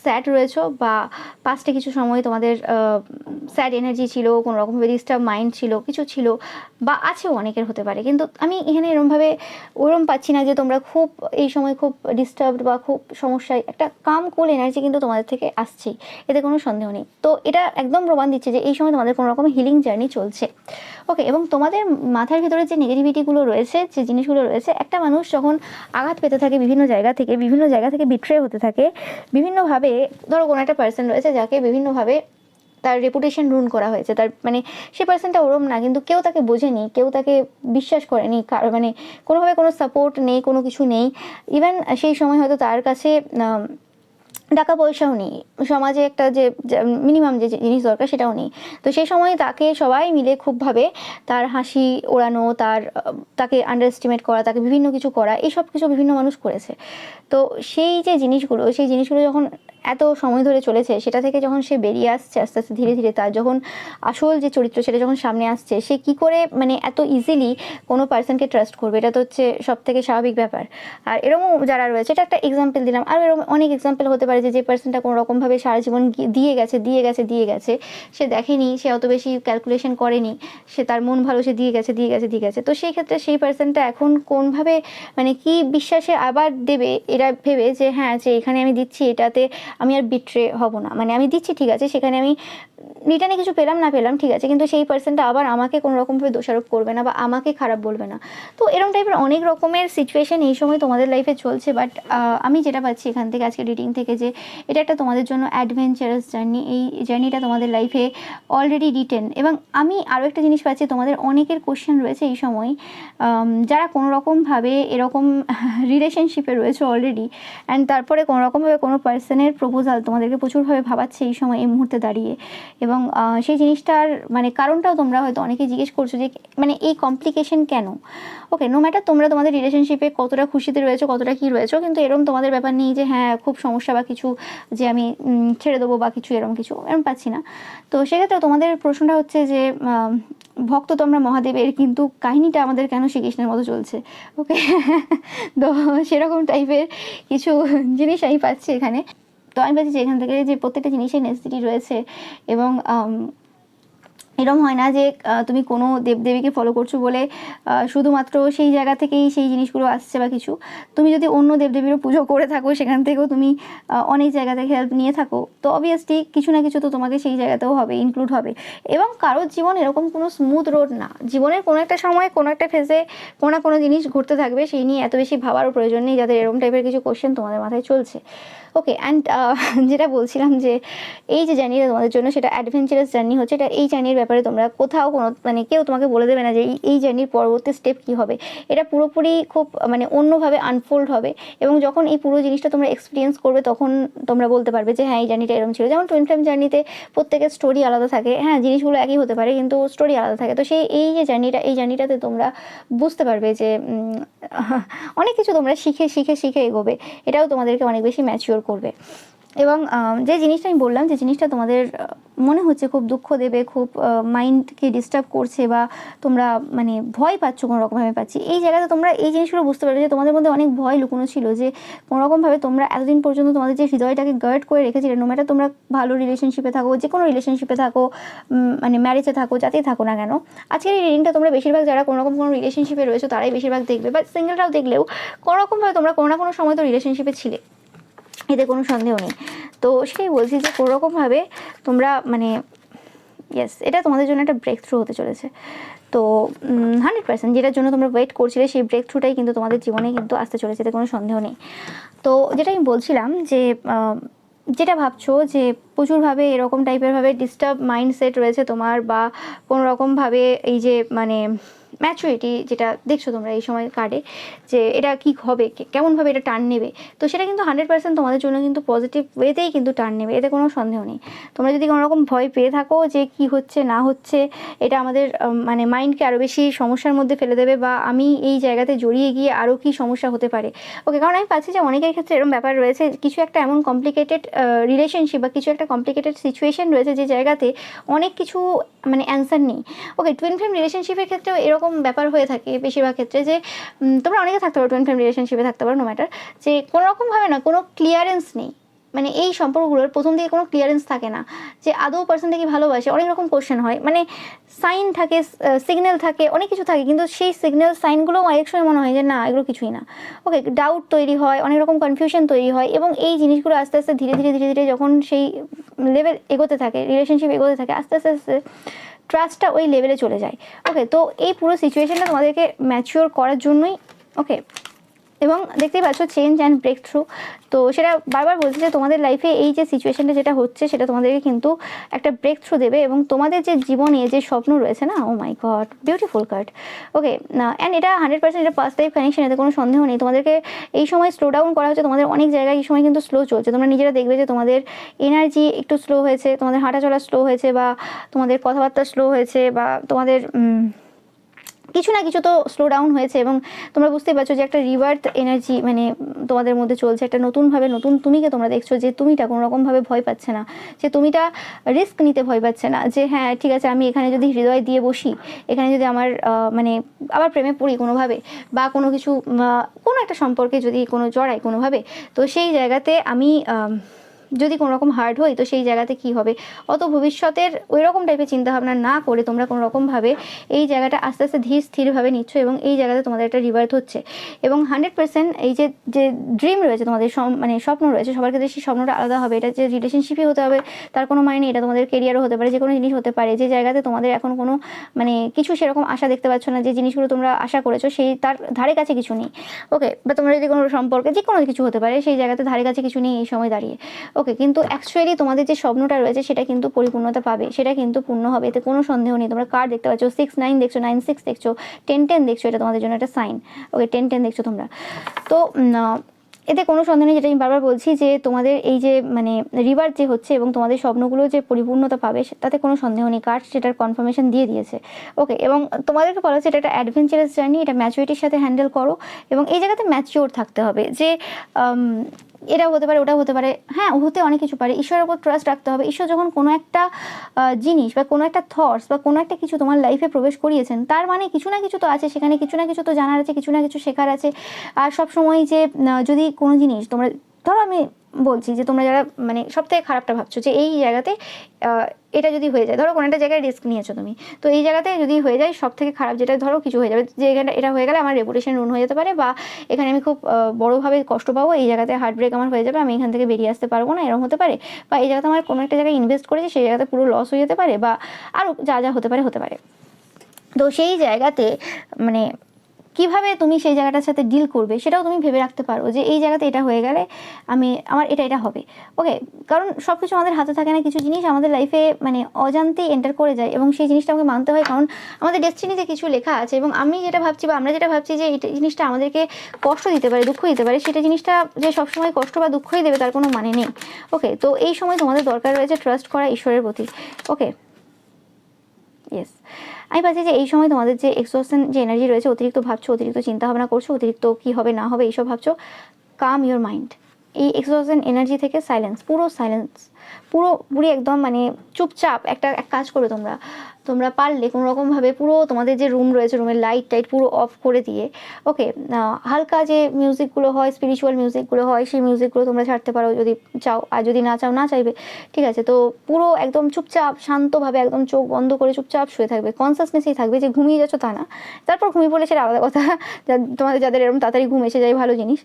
স্যাড রয়েছো বা পাস্টে কিছু সময় তোমাদের স্যাড এনার্জি ছিল, কোনো রকমভাবে ডিস্টার্ব মাইন্ড ছিল, কিছু ছিল বা আছেও, অনেকের হতে পারে, কিন্তু আমি এখানে এরকমভাবে ওরম পাচ্ছি না যে তোমরা খুব এই সময় খুব ডিস্টার্বড বা খুব সমস্যায়। একটা কাম কুল এনার্জি কিন্তু তোমাদের থেকে আসছেই, এতে কোনো সন্দেহ নেই। তো এটা একদম প্রমাণ দিচ্ছে যে এই সময় তোমাদের কোনো রকম হিলিং জার্নি চলছে। ওকে, এবং তোমাদের মাথার ভিতরে যে নেগেটিভিটিগুলো রয়েছে, যে জিনিসগুলো রয়েছে, একটা মানুষ যখন আঘাত পেতে থাকে বিভিন্ন জায়গা থেকে বিট্রে হতে থাকে বিভিন্নভাবে, ধরো কোনো একটা পার্সন রয়েছে যাকে বিভিন্নভাবে তার রেপুটেশন রুন করা হয়েছে, তার মানে সে পার্সনটা ওরম না, কিন্তু কেউ তাকে বোঝেনি, কেউ তাকে বিশ্বাস করেনি, মানে কোনোভাবে কোনো সাপোর্ট নেই, কোনো কিছু নেই। ইভেন সেই সময় হয়তো তার কাছে টাকা পয়সাও নেই, সমাজে একটা যে মিনিমাম যে জিনিস দরকার সেটাও নেই। তো সেই সময় তাকে সবাই মিলে খুবভাবে তার হাসি ওড়ানো, তাকে আন্ডার এস্টিমেট করা, তাকে বিভিন্ন কিছু করা, এইসব কিছু বিভিন্ন মানুষ করেছে। তো সেই জিনিসগুলো যখন এত সময় ধরে চলেছে সেটা থেকে যখন সে বেরিয়ে আসছে আস্তে আস্তে ধীরে ধীরে, তার যখন আসল যে চরিত্র সেটা যখন সামনে আসছে, সে কি করে মানে এত ইজিলি কোনো পার্সনকে ট্রাস্ট করবে, এটা তো হচ্ছে সব থেকে স্বাভাবিক ব্যাপার। আর এরকম যারা রয়েছে, এটা একটা এক্সাম্পল দিলাম, আর এরকম অনেক এক্সাম্পল হতে পারে যে পার্সনটা কোনো রকমভাবে সারা জীবন দিয়ে গেছে, সে দেখেনি, সে অত বেশি ক্যালকুলেশন করেনি, সে তার মন ভালো, সে দিয়ে গেছে। তো সেই ক্ষেত্রে সেই পার্সনটা এখন কোনভাবে মানে কি বিশ্বাসে আবার দেবে এটা ভেবে যে হ্যাঁ, যে এখানে আমি দিচ্ছি এটাতে আমি আর বিট্রে হব না, মানে আমি দিচ্ছি ঠিক আছে, সেখানে আমি রিটার্নে কিছু পেলাম না পেলাম ঠিক আছে, কিন্তু সেই পার্সনটা আবার আমাকে কোনো রকমভাবে দোষারোপ করবে না বা আমাকে খারাপ বলবে না। তো এরকম টাইপের অনেক রকমের সিচুয়েশন এই সময় তোমাদের লাইফে চলছে। বাট আমি যেটা পাচ্ছি এখান থেকে আজকে রিডিং থেকে, যে এটা একটা তোমাদের জন্য অ্যাডভেঞ্চারাস জার্নি, এই জার্নিটা তোমাদের লাইফে অলরেডি রিটেন। এবং আমি আরও একটা জিনিস পাচ্ছি, তোমাদের অনেকের কোশ্চেন রয়েছে এই সময়, যারা কোনো রকমভাবে এরকম রিলেশনশিপে রয়েছে অলরেডি, অ্যান্ড তারপরে কোনো রকমভাবে কোনো পার্সনের প্রপোজাল তোমাদেরকে প্রচুরভাবে ভাবাচ্ছে এই সময়, এই মুহূর্তে দাঁড়িয়ে। এবং সেই জিনিসটার মানে কারণটাও তোমরা হয়তো অনেকেই জিজ্ঞেস করছো যে মানে এই কমপ্লিকেশন কেন। ওকে, নো ম্যাটার তোমরা তোমাদের রিলেশনশিপে কতটা খুশিতে রয়েছো, কতটা কী রয়েছো, কিন্তু এরকম তোমাদের ব্যাপার নেই যে হ্যাঁ খুব সমস্যা বা কিছু, যে আমি ছেড়ে দেবো বা কিছু, এরকম পাচ্ছি না। তো সেক্ষেত্রে তোমাদের প্রশ্নটা হচ্ছে যে ভক্ত তো আমরা মহাদেবের, কিন্তু কাহিনীটা আমাদের কেন শ্রীকৃষ্ণের মতো চলছে। ওকে তো সেরকম টাইপের কিছু জিনিস আমি পাচ্ছি এখানে। তো আমি পাচ্ছি যে এখান থেকে যে প্রত্যেকটা জিনিসের নেসেসিটি রয়েছে, এবং এরকম হয় না যে তুমি কোনো দেবদেবীকে ফলো করছো বলে শুধুমাত্র সেই জায়গা থেকেই সেই জিনিসগুলো আসছে বা কিছু। তুমি যদি অন্য দেবদেবীরও পুজো করে থাকো, সেখান থেকেও তুমি অনেক জায়গা থেকে হেল্প নিয়ে থাকো, তো অবভিয়াসলি কিছু না কিছু তো তোমাকে সেই জায়গাতেও হবে, ইনক্লুড হবে। এবং কারোর জীবন এরকম কোনো স্মুথ রোড না, জীবনের কোনো একটা সময় কোনো একটা ফেজে কোনো না কোনো জিনিস ঘটতে থাকবে, সেই নিয়ে এত বেশি ভাবারও প্রয়োজন নেই যাদের এরকম টাইপের কিছু কোশ্চেন তোমাদের মাথায় চলছে। ওকে, অ্যান্ড যেটা বলছিলাম যে এই যে জার্নিটা তোমাদের জন্য সেটা অ্যাডভেঞ্চারাস জার্নি হচ্ছে, এটা এই জার্নির ব্যাপারে তোমরা কোথাও কোনো মানে কেউ তোমাকে বলে দেবে না যে এই জার্নির পরবর্তী স্টেপ কী হবে। এটা পুরোপুরি খুব মানে অন্যভাবে আনফোল্ড হবে, এবং যখন এই পুরো জিনিসটা তোমরা এক্সপিরিয়েন্স করবে তখন তোমরা বলতে পারবে যে হ্যাঁ এই জার্নিটা এরকম ছিল। যেমন টুইন ফ্লেম জার্নিতে প্রত্যেকের স্টোরি আলাদা থাকে, হ্যাঁ জিনিসগুলো একই হতে পারে কিন্তু স্টোরি আলাদা থাকে। তো সেই এই যে জার্নিটা, এই জার্নিটাতে তোমরা বুঝতে পারবে যে অনেক কিছু তোমরা শিখে এগোবে, এটাও তোমাদেরকে অনেক বেশি ম্যাচিওর করবে। এবং যে জিনিসটা আমি বললাম, যে জিনিসটা তোমাদের মনে হচ্ছে খুব দুঃখ দেবে, খুব মাইন্ডকে ডিস্টার্ব করছে, বা তোমরা মানে ভয় পাচ্ছ কোনো রকমভাবে পাচ্ছি, এই জায়গাতে তোমরা এই জিনিসগুলো বুঝতে পারবে যে তোমাদের মধ্যে অনেক ভয় লুকোনো ছিল, যে কোনো রকমভাবে তোমরা এতদিন পর্যন্ত তোমাদের যে হৃদয়টাকে গার্ড করে রেখেছিলে, নো ম্যাটার তোমরা ভালো রিলেশনশিপে থাকো, যে কোনো রিলেশনশিপে থাকো, মানে ম্যারেজে থাকো, যাতেই থাকো না কেন, আজকের এই রিডিংটা তোমরা বেশিরভাগ যারা কোনো রকম কোনো রিলেশনশিপে রয়েছে তারাই বেশিরভাগ দেখবে, বা সিঙ্গেলরাও দেখলেও কোনো রকমভাবে তোমরা কোনো না কোনো সময় তো রিলেশনশিপে ছিলে, এতে কোনো সন্দেহ নেই। তো সেই বলছি যে কোনোরকমভাবে তোমরা মানে ইয়েস, এটা তোমাদের জন্য একটা ব্রেক থ্রু হতে চলেছে। তো 100% যেটার জন্য তোমরা ওয়েট করছিলে সেই ব্রেক থ্রুটাই কিন্তু তোমাদের জীবনে কিন্তু আসতে চলেছে, এতে কোনো সন্দেহ নেই। তো যেটা আমি বলছিলাম যে যেটা ভাবছো যে প্রচুরভাবে এরকম টাইপেরভাবে ডিস্টার্ব মাইন্ডসেট রয়েছে তোমার, বা কোনো রকমভাবে এই যে মানে ম্যাচুরিটি যেটা দেখছো তোমরা এই সময় কার্ডে, যে এটা কী হবে, কেমনভাবে এটা টার্ন নেবে, তো সেটা কিন্তু 100% তোমাদের জন্য কিন্তু পজিটিভ ওয়েতেই কিন্তু টার্ন নেবে, এতে কোনো সন্দেহ নেই। তোমরা যদি কোনো রকম ভয় পেয়ে থাকো যে কি হচ্ছে না হচ্ছে, এটা আমাদের মানে মাইন্ডকে আরও বেশি সমস্যার মধ্যে ফেলে দেবে, বা আমি এই জায়গাতে জড়িয়ে গিয়ে আরও কী সমস্যা হতে পারে। ওকে, কারণ আমি পাচ্ছি যে অনেকের ক্ষেত্রে এরকম ব্যাপার রয়েছে, কিছু একটা এমন কমপ্লিকেটেড রিলেশনশিপ বা কিছু একটা কমপ্লিকেটেড সিচুয়েশন রয়েছে যে জায়গাতে অনেক কিছু মানে অ্যান্সার নেই। ওকে, টুইন ফ্লেম রিলেশনশিপের ক্ষেত্রেও এরকম ব্যাপার হয়ে থাকে বেশিরভাগ ক্ষেত্রে, যে তোমরা অনেকে থাকতে পারো, টুইন ফ্লেম রিলেশনশিপে থাকতে পারো, নো ম্যাটার, যে কোনো রকমভাবে না কোনো ক্লিয়ারেন্স নেই, মানে এই সম্পর্কগুলোর প্রথম দিকে কোনো ক্লিয়ারেন্স থাকে না যে আদৌ পার্সনটা কি ভালোবাসে, অনেক রকম কোশ্চেন হয়, মানে সাইন থাকে, সিগন্যাল থাকে, অনেক কিছু থাকে, কিন্তু সেই সিগন্যাল সাইনগুলোও এক সময় মনে হয় যে না এগুলো কিছুই না। ওকে, ডাউট তৈরি হয়, অনেক রকম কনফিউশন তৈরি হয়, এবং এই জিনিসগুলো আস্তে আস্তে ধীরে ধীরে যখন সেই লেভেল এগোতে থাকে, রিলেশনশিপ এগোতে থাকে, আস্তে আস্তে ট্রাস্টটা ওই লেভেলে চলে যায়। ওকে, তো এই পুরো সিচুয়েশনটা তোমাদেরকে ম্যাচিওর করার জন্যই। ওকে, এবং দেখতেই পাচ্ছ চেঞ্জ অ্যান্ড ব্রেক থ্রু। তো সেটা বারবার বলছি যে তোমাদের লাইফে এই যে সিচুয়েশনটা যেটা হচ্ছে সেটা তোমাদেরকে কিন্তু একটা ব্রেক থ্রু দেবে, এবং তোমাদের যে জীবনে যে স্বপ্ন রয়েছে না, oh my god beautiful card. Okay, and এটা 100% এটা পাস্ট লাইফ কানেকশন, এতে কোনো সন্দেহ নেই। তোমাদেরকে এই সময় স্লো ডাউন করা হচ্ছে, তোমাদের অনেক জায়গায় এই সময় কিন্তু স্লো চলছে, তোমরা নিজেরা দেখবে যে তোমাদের এনার্জি একটু স্লো হয়েছে, তোমাদের হাঁটা চলা স্লো হয়েছে, বা তোমাদের কথাবার্তা স্লো হয়েছে, বা তোমাদের কিছু না কিছু তো স্লো ডাউন হয়েছে এবং তোমরা বুঝতেই পারছো যে একটা রিবার্থ এনার্জি মানে তোমাদের মধ্যে চলছে, একটা নতুনভাবে নতুন তুমিকে তোমরা দেখছো যে তুমিটা কোনো রকমভাবে ভয় পাচ্ছে না, যে তুমিটা রিস্ক নিতে ভয় পাচ্ছে না, যে হ্যাঁ ঠিক আছে আমি এখানে যদি হৃদয় দিয়ে বসি, এখানে যদি আমার মানে আবার প্রেমে পড়ি কোনোভাবে বা কোনো কিছু কোনো একটা সম্পর্কে যদি কোনো জড়াই কোনোভাবে, তো সেই জায়গাতে আমি যদি কোনো রকম হার্ড হই তো সেই জায়গাতে কি হবে, অত ভবিষ্যতের ওই রকম টাইপের চিন্তাভাবনা না করে তোমরা কোনো রকমভাবে এই জায়গাটা আস্তে আস্তে ধীর স্থিরভাবে নিচ্ছ এবং এই জায়গাতে তোমাদের একটা রিবার্থ হচ্ছে। এবং 100% এই যে যে ড্রিম রয়েছে তোমাদের, মানে স্বপ্ন রয়েছে, সবার ক্ষেত্রে সেই স্বপ্নটা আলাদা হবে। এটা যে রিলেশনশিপই হতে হবে তার কোনো মানে, এটা তোমাদের কেরিয়ারও হতে পারে, যে কোনো জিনিস হতে পারে, যে জায়গাতে তোমাদের এখন কোনো মানে কিছু সেরকম আশা দেখতে পাচ্ছ না, যে জিনিসগুলো তোমরা আশা করেছো সেই তার ধারে কাছে কিছু নেই। ওকে, বা তোমরা যদি কোনো সম্পর্কে যে কোনো কিছু হতে পারে সেই জায়গাতে ধারে কাছে কিছু নেই এই সময় দাঁড়িয়ে। ওকে, কিন্তু অ্যাকচুয়ালি তোমাদের যে স্বপ্নটা রয়েছে সেটা কিন্তু পরিপূর্ণতা পাবে, সেটা কিন্তু পূর্ণ হবে, এতে কোনো সন্দেহ নেই। তোমরা কার্ড দেখতে পাচ্ছ 6-9 দেখছো, 9-6 দেখছো, 10-10 দেখছো, এটা তোমাদের জন্য একটা সাইন। ওকে, 10-10 দেখছো তোমরা, তো এতে কোনো সন্দেহ নেই। যেটা আমি বারবার বলছি যে তোমাদের এই যে মানে রিবার্থ যে হচ্ছে এবং তোমাদের স্বপ্নগুলো যে পরিপূর্ণতা পাবে তাতে কোনো সন্দেহ নেই, কার্ড সেটার কনফার্মেশন দিয়ে দিয়েছে। ওকে, এবং তোমাদেরকে বলা হচ্ছে এটা একটা অ্যাডভেঞ্চারাস জার্নি, এটা ম্যাচুরিটির সাথে হ্যান্ডেল করো এবং এই জায়গাতে ম্যাচিওর থাকতে হবে, যে এটাও হতে পারে ওটাও হতে পারে, হ্যাঁ হতে অনেক কিছু পারে। ঈশ্বরের উপর ট্রাস্ট রাখতে হবে। ঈশ্বর যখন কোনো একটা জিনিস বা কোনো একটা থটস বা কোনো একটা কিছু তোমার লাইফে প্রবেশ করিয়েছেন, তার মানে কিছু না কিছু তো আছে সেখানে, কিছু না কিছু তো জানার আছে, কিছু না কিছু শেখার আছে। আর সবসময় যে যদি কোনো জিনিস তোমরা, ধরো আমি বলছি যে তোমরা যারা মানে সব থেকে খারাপটা ভাবছো যে এই জায়গাতে এটা যদি হয়ে যায়, ধরো কোনো একটা জায়গায় রিস্ক নিয়েছো তুমি, তো এই জায়গাতে যদি হয়ে যায় সব থেকে খারাপ যেটা, ধরো কিছু হয়ে যাবে, যে এখানে এটা হয়ে গেলে আমার রেপুটেশন রুন হয়ে যেতে পারে, বা এখানে আমি খুব বড়োভাবে কষ্ট পাবো, এই জায়গাতে হার্ট ব্রেক আমার হয়ে যাবে, আমি এখান থেকে বেরিয়ে আসতে পারবো না, এরকম হতে পারে। বা এই জায়গাতে আমার কোনো একটা জায়গায় ইনভেস্ট করেছি সেই জায়গাতে পুরো লস হয়ে যেতে পারে, বা আরও যা যা হতে পারে হতে পারে। তো সেই জায়গাতে মানে কিভাবে তুমি সেই জায়গাটার সাথে ডিল করবে সেটাও তুমি ভেবে রাখতে পারো, যে এই জায়গাতে এটা হয়ে গেলে আমার এটা হবে। ওকে, কারণ সব কিছু আমাদের হাতে থাকে না, কিছু জিনিস আমাদের লাইফে মানে অজান্তেই এন্টার করে যায় এবং সেই জিনিসটা আমাকে মানতে হয়, কারণ আমাদের ডেস্টিনিতে কিছু লেখা আছে। এবং আমি যেটা ভাবছি বা আমরা যেটা ভাবছি যে এই জিনিসটা আমাদেরকে কষ্ট দিতে পারে, দুঃখ দিতে পারে, সেটা জিনিসটা যে সবসময় কষ্ট বা দুঃখই দেবে তার কোনো মানে নেই। ওকে, তো এই সময় তোমাদের দরকার রয়েছে ট্রাস্ট করা ঈশ্বরের প্রতি। ওকে, ইয়েস, আমি পাচ্ছি যে এই সময় তোমাদের যে এক্সহশন যে এনার্জি রয়েছে, অতিরিক্ত ভাবছো, অতিরিক্ত চিন্তা ভাবনা করছো, অতিরিক্ত কী হবে না হবে এইসব ভাবছো, কাম ইউর মাইন্ড। এই এক্সহশন এনার্জি থেকে সাইলেন্স, পুরোপুরি একদম মানে চুপচাপ এক কাজ করো তোমরা পারলে কোনো রকমভাবে পুরো তোমাদের যে রুম রয়েছে রুমের লাইট টাইট পুরো অফ করে দিয়ে, ওকে, হালকা যে মিউজিকগুলো হয়, স্পিরিচুয়াল মিউজিকগুলো হয়, সেই মিউজিকগুলো তোমরা ছাড়তে পারো যদি চাও, আর যদি না চাও না চাইবে, ঠিক আছে। তো পুরো একদম চুপচাপ শান্তভাবে একদম চোখ বন্ধ করে চুপচাপ শুয়ে থাকবে, কনসাসনেসই থাকবে, যে ঘুমিয়ে যাচ্ছ তা না। তারপর ঘুমিয়ে পড়লে সেটা আলাদা কথা, তোমাদের যাদের এরকম তাড়াতাড়ি ঘুম এসে যায় ভালো জিনিস,